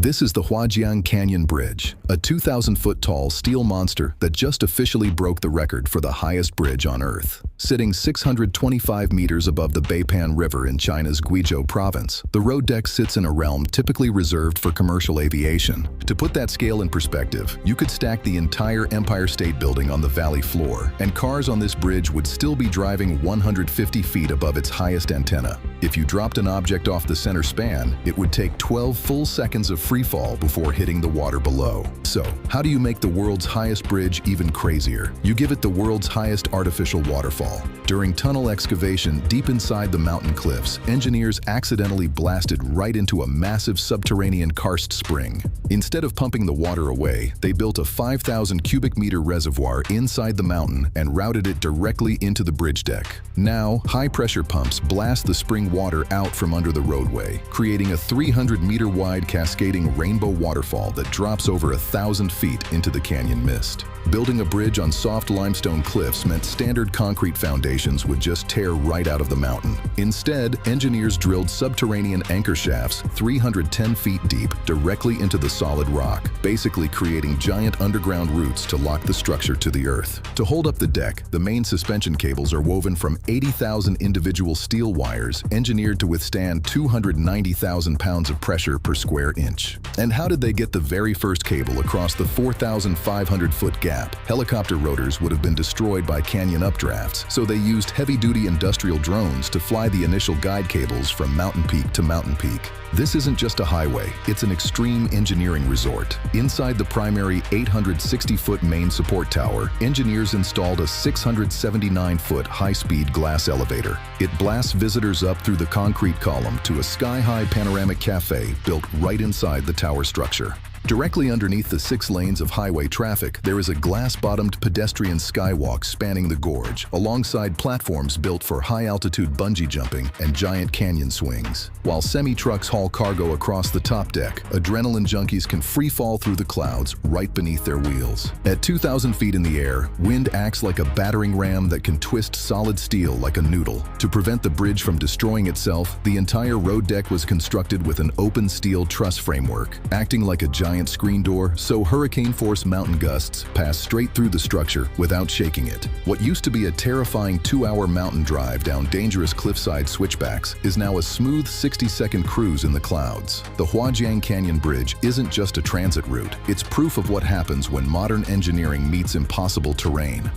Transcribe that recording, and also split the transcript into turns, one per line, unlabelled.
This is the Huajiang Canyon Bridge, a 2,000-foot tall steel monster that just officially broke the record for the highest bridge on Earth. Sitting 625 meters above the Beipan River in China's Guizhou province, the road deck sits in a realm typically reserved for commercial aviation. To put that scale in perspective, you could stack the entire Empire State Building on the valley floor, and cars on this bridge would still be driving 150 feet above its highest antenna. If you dropped an object off the center span, it would take 12 full seconds of free fall before hitting the water below. So, how do you make the world's highest bridge even crazier? You give it the world's highest artificial waterfall. During tunnel excavation deep inside the mountain cliffs, engineers accidentally blasted right into a massive subterranean karst spring. Instead of pumping the water away, they built a 5,000 cubic meter reservoir inside the mountain and routed it directly into the bridge deck. Now, high-pressure pumps blast the spring water out from under the roadway, creating a 300-meter wide cascading rainbow waterfall that drops over 1,000 feet into the canyon mist. Building a bridge on soft limestone cliffs meant standard concrete foundations would just tear right out of the mountain. Instead, engineers drilled subterranean anchor shafts 310 feet deep directly into the solid rock, basically creating giant underground roots to lock the structure to the earth. To hold up the deck, the main suspension cables are woven from 80,000 individual steel wires engineered to withstand 290,000 pounds of pressure per square inch. And how did they get the very first cable across the 4,500-foot gap? Helicopter rotors would have been destroyed by canyon updrafts, so they used heavy-duty industrial drones to fly the initial guide cables from mountain peak to mountain peak. This isn't just a highway, it's an extreme engineering resort. Inside the primary 860-foot main support tower, engineers installed a 679-foot high-speed glass elevator. It blasts visitors up through the concrete column to a sky-high panoramic cafe built right inside the tower structure. Directly underneath the 6 lanes of highway traffic, there is a glass-bottomed pedestrian skywalk spanning the gorge, alongside platforms built for high-altitude bungee jumping and giant canyon swings. While semi-trucks haul cargo across the top deck, adrenaline junkies can free fall through the clouds right beneath their wheels. At 2,000 feet in the air, wind acts like a battering ram that can twist solid steel like a noodle. To prevent the bridge from destroying itself, the entire road deck was constructed with an open steel truss framework, acting like a giant screen door, so hurricane-force mountain gusts pass straight through the structure without shaking it. What used to be a terrifying 2-hour mountain drive down dangerous cliffside switchbacks is now a smooth 60-second cruise in the clouds. The Huajiang Canyon Bridge isn't just a transit route, it's proof of what happens when modern engineering meets impossible terrain.